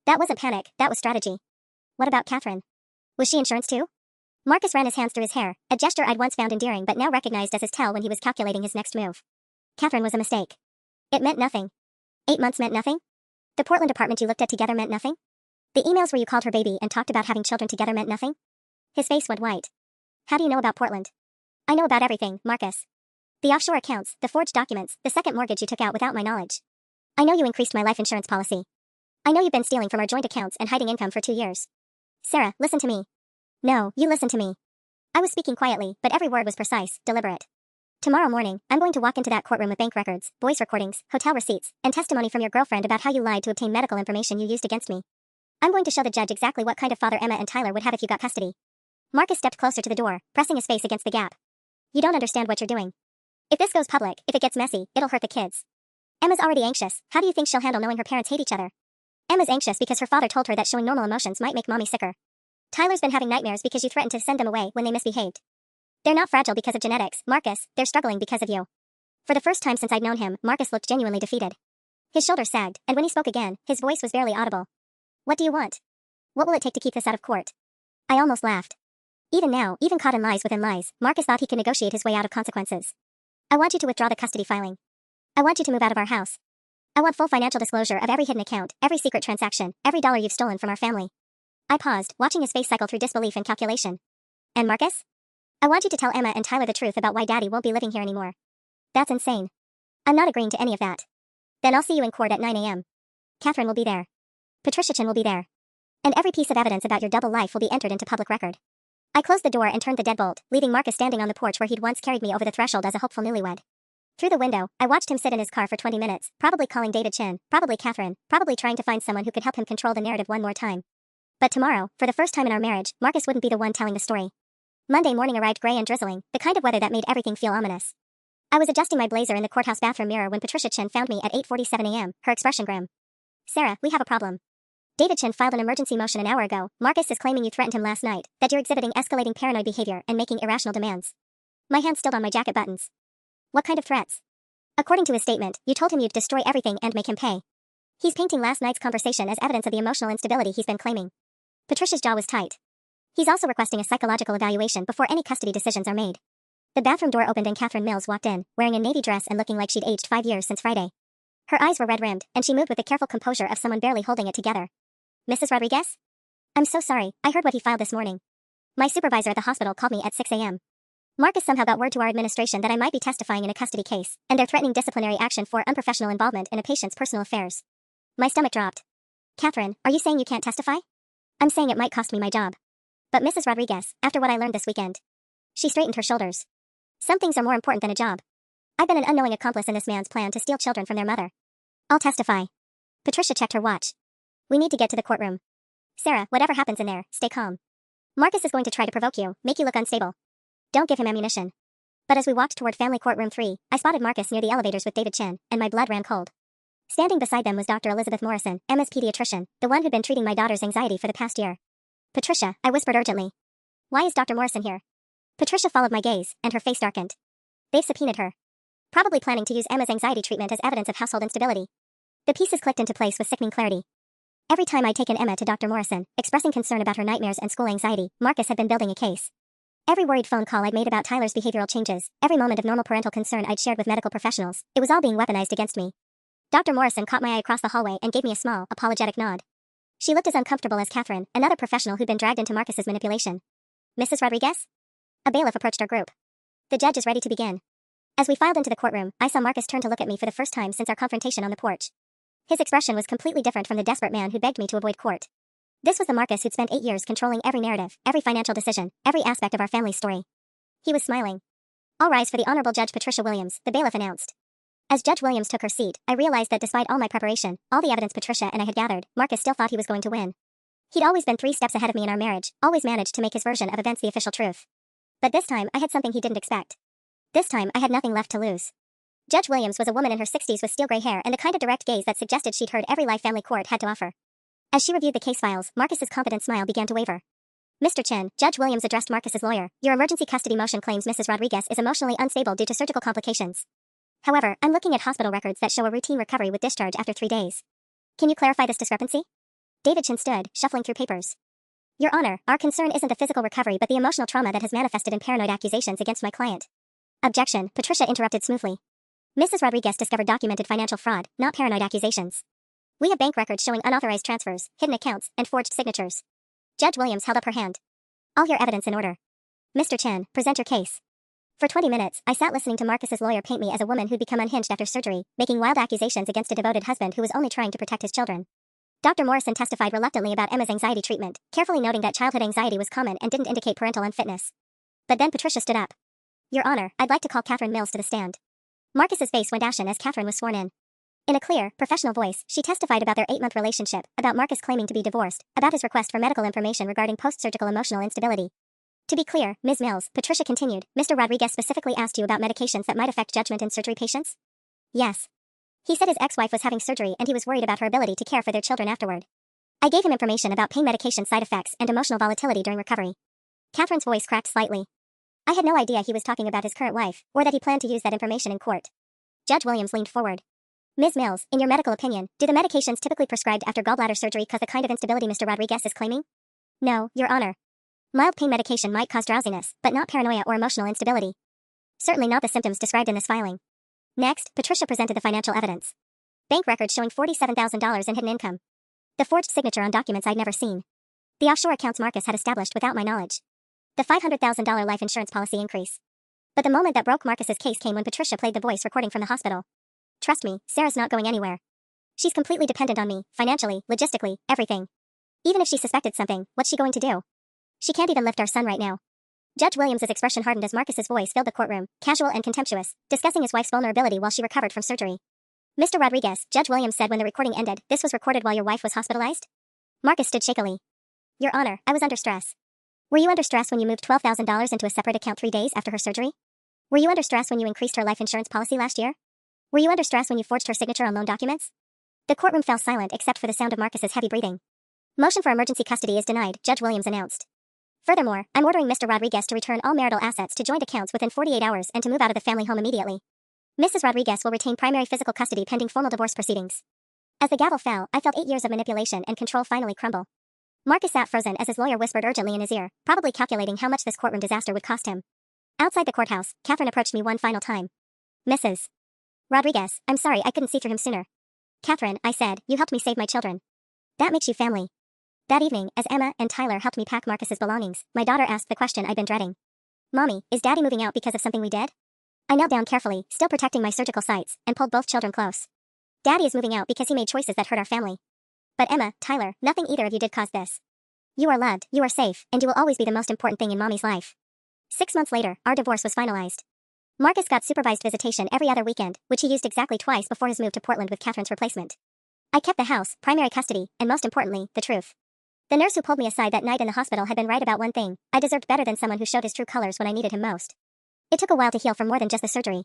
That wasn't panic, that was strategy. What about Catherine? Was she insurance too? Marcus ran his hands through his hair, a gesture I'd once found endearing but now recognized as his tell when he was calculating his next move. "Catherine was a mistake. It meant nothing. 8 months meant nothing? The Portland apartment you looked at together meant nothing? The emails where you called her baby and talked about having children together meant nothing? His face went white. How do you know about Portland? I know about everything, Marcus. The offshore accounts, the forged documents, the second mortgage you took out without my knowledge. I know you increased my life insurance policy. I know you've been stealing from our joint accounts and hiding income for 2 years. Sarah, listen to me. No, you listen to me. I was speaking quietly, but every word was precise, deliberate. Tomorrow morning, I'm going to walk into that courtroom with bank records, voice recordings, hotel receipts, and testimony from your girlfriend about how you lied to obtain medical information you used against me. I'm going to show the judge exactly what kind of father Emma and Tyler would have if you got custody. Marcus stepped closer to the door, pressing his face against the gap. You don't understand what you're doing. If this goes public, if it gets messy, it'll hurt the kids. Emma's already anxious. How do you think she'll handle knowing her parents hate each other? Emma's anxious because her father told her that showing normal emotions might make mommy sicker. Tyler's been having nightmares because you threatened to send them away when they misbehaved. They're not fragile because of genetics, Marcus, they're struggling because of you. For the first time since I'd known him, Marcus looked genuinely defeated. His shoulders sagged, and when he spoke again, his voice was barely audible. What do you want? What will it take to keep this out of court? I almost laughed. Even now, even caught in lies within lies, Marcus thought he could negotiate his way out of consequences. I want you to withdraw the custody filing. I want you to move out of our house. I want full financial disclosure of every hidden account, every secret transaction, every dollar you've stolen from our family. I paused, watching his face cycle through disbelief and calculation. And Marcus? I want you to tell Emma and Tyler the truth about why Daddy won't be living here anymore. That's insane. I'm not agreeing to any of that. Then I'll see you in court at 9 a.m. Catherine will be there. Patricia Chin will be there. And every piece of evidence about your double life will be entered into public record. I closed the door and turned the deadbolt, leaving Marcus standing on the porch where he'd once carried me over the threshold as a hopeful newlywed. Through the window, I watched him sit in his car for 20 minutes, probably calling David Chin, probably Catherine, probably trying to find someone who could help him control the narrative one more time. But tomorrow, for the first time in our marriage, Marcus wouldn't be the one telling the story. Monday morning arrived gray and drizzling, the kind of weather that made everything feel ominous. I was adjusting my blazer in the courthouse bathroom mirror when Patricia Chin found me at 8:47 a.m., her expression grim. Sarah, we have a problem. David Chin filed an emergency motion an hour ago. Marcus is claiming you threatened him last night, that you're exhibiting escalating paranoid behavior and making irrational demands. My hand's still on my jacket buttons. What kind of threats? According to his statement, you told him you'd destroy everything and make him pay. He's painting last night's conversation as evidence of the emotional instability he's been claiming. Patricia's jaw was tight. He's also requesting a psychological evaluation before any custody decisions are made. The bathroom door opened and Catherine Mills walked in, wearing a navy dress and looking like she'd aged 5 years since Friday. Her eyes were red-rimmed, and she moved with the careful composure of someone barely holding it together. Mrs. Rodriguez? I'm so sorry, I heard what he filed this morning. My supervisor at the hospital called me at 6 a.m. Marcus somehow got word to our administration that I might be testifying in a custody case, and they're threatening disciplinary action for unprofessional involvement in a patient's personal affairs. My stomach dropped. Catherine, are you saying you can't testify? I'm saying it might cost me my job. But Mrs. Rodriguez, after what I learned this weekend. She straightened her shoulders. Some things are more important than a job. I've been an unknowing accomplice in this man's plan to steal children from their mother. I'll testify. Patricia checked her watch. We need to get to the courtroom. Sarah, whatever happens in there, stay calm. Marcus is going to try to provoke you, make you look unstable. Don't give him ammunition. But as we walked toward family courtroom 3, I spotted Marcus near the elevators with David Chin, and my blood ran cold. Standing beside them was Dr. Elizabeth Morrison, Emma's pediatrician, the one who'd been treating my daughter's anxiety for the past year. Patricia, I whispered urgently. Why is Dr. Morrison here? Patricia followed my gaze, and her face darkened. They've subpoenaed her. Probably planning to use Emma's anxiety treatment as evidence of household instability. The pieces clicked into place with sickening clarity. Every time I'd taken Emma to Dr. Morrison, expressing concern about her nightmares and school anxiety, Marcus had been building a case. Every worried phone call I'd made about Tyler's behavioral changes, every moment of normal parental concern I'd shared with medical professionals, it was all being weaponized against me. Dr. Morrison caught my eye across the hallway and gave me a small, apologetic nod. She looked as uncomfortable as Catherine, another professional who'd been dragged into Marcus's manipulation. Mrs. Rodriguez? A bailiff approached our group. The judge is ready to begin. As we filed into the courtroom, I saw Marcus turn to look at me for the first time since our confrontation on the porch. His expression was completely different from the desperate man who begged me to avoid court. This was the Marcus who'd spent 8 years controlling every narrative, every financial decision, every aspect of our family's story. He was smiling. All rise for the Honorable Judge Patricia Williams, the bailiff announced. As Judge Williams took her seat, I realized that despite all my preparation, all the evidence Patricia and I had gathered, Marcus still thought he was going to win. He'd always been 3 steps ahead of me in our marriage, always managed to make his version of events the official truth. But this time, I had something he didn't expect. This time, I had nothing left to lose. Judge Williams was a woman in her 60s with steel gray hair and the kind of direct gaze that suggested she'd heard every life family court had to offer. As she reviewed the case files, Marcus's confident smile began to waver. Mr. Chin, Judge Williams addressed Marcus's lawyer. Your emergency custody motion claims Mrs. Rodriguez is emotionally unstable due to surgical complications. However, I'm looking at hospital records that show a routine recovery with discharge after 3 days. Can you clarify this discrepancy? David Chin stood, shuffling through papers. Your Honor, our concern isn't the physical recovery but the emotional trauma that has manifested in paranoid accusations against my client. Objection, Patricia interrupted smoothly. Mrs. Rodriguez discovered documented financial fraud, not paranoid accusations. We have bank records showing unauthorized transfers, hidden accounts, and forged signatures. Judge Williams held up her hand. All your evidence in order. Mr. Chan, present your case. For 20 minutes, I sat listening to Marcus's lawyer paint me as a woman who'd become unhinged after surgery, making wild accusations against a devoted husband who was only trying to protect his children. Dr. Morrison testified reluctantly about Emma's anxiety treatment, carefully noting that childhood anxiety was common and didn't indicate parental unfitness. But then Patricia stood up. Your Honor, I'd like to call Catherine Mills to the stand. Marcus's face went ashen as Catherine was sworn in. In a clear, professional voice, she testified about their 8-month relationship, about Marcus claiming to be divorced, about his request for medical information regarding post-surgical emotional instability. To be clear, Ms. Mills, Patricia continued, Mr. Rodriguez specifically asked you about medications that might affect judgment in surgery patients? Yes. He said his ex-wife was having surgery and he was worried about her ability to care for their children afterward. I gave him information about pain medication side effects and emotional volatility during recovery. Catherine's voice cracked slightly. I had no idea he was talking about his current wife, or that he planned to use that information in court. Judge Williams leaned forward. Ms. Mills, in your medical opinion, do the medications typically prescribed after gallbladder surgery cause the kind of instability Mr. Rodriguez is claiming? No, Your Honor. Mild pain medication might cause drowsiness, but not paranoia or emotional instability. Certainly not the symptoms described in this filing. Next, Patricia presented the financial evidence. Bank records showing $47,000 in hidden income. The forged signature on documents I'd never seen. The offshore accounts Marcus had established without my knowledge. The $500,000 life insurance policy increase. But the moment that broke Marcus's case came when Patricia played the voice recording from the hospital. Trust me, Sarah's not going anywhere. She's completely dependent on me, financially, logistically, everything. Even if she suspected something, what's she going to do? She can't even lift our son right now. Judge Williams's expression hardened as Marcus's voice filled the courtroom, casual and contemptuous, discussing his wife's vulnerability while she recovered from surgery. Mr. Rodriguez, Judge Williams said when the recording ended, this was recorded while your wife was hospitalized? Marcus stood shakily. Your Honor, I was under stress. Were you under stress when you moved $12,000 into a separate account 3 days after her surgery? Were you under stress when you increased her life insurance policy last year? Were you under stress when you forged her signature on loan documents? The courtroom fell silent except for the sound of Marcus's heavy breathing. Motion for emergency custody is denied, Judge Williams announced. Furthermore, I'm ordering Mr. Rodriguez to return all marital assets to joint accounts within 48 hours and to move out of the family home immediately. Mrs. Rodriguez will retain primary physical custody pending formal divorce proceedings. As the gavel fell, I felt 8 years of manipulation and control finally crumble. Marcus sat frozen as his lawyer whispered urgently in his ear, probably calculating how much this courtroom disaster would cost him. Outside the courthouse, Catherine approached me one final time. Mrs. Rodriguez, I'm sorry I couldn't see through him sooner. Catherine, I said, you helped me save my children. That makes you family. That evening, as Emma and Tyler helped me pack Marcus's belongings, my daughter asked the question I'd been dreading. Mommy, is Daddy moving out because of something we did? I knelt down carefully, still protecting my surgical sites, and pulled both children close. Daddy is moving out because he made choices that hurt our family. But Emma, Tyler, nothing either of you did cause this. You are loved, you are safe, and you will always be the most important thing in Mommy's life. 6 months later, our divorce was finalized. Marcus got supervised visitation every other weekend, which he used exactly twice before his move to Portland with Catherine's replacement. I kept the house, primary custody, and most importantly, the truth. The nurse who pulled me aside that night in the hospital had been right about one thing. I deserved better than someone who showed his true colors when I needed him most. It took a while to heal from more than just the surgery.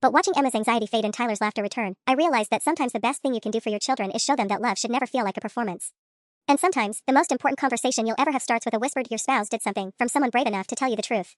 But watching Emma's anxiety fade and Tyler's laughter return, I realized that sometimes the best thing you can do for your children is show them that love should never feel like a performance. And sometimes, the most important conversation you'll ever have starts with a whispered "your spouse did something" from someone brave enough to tell you the truth.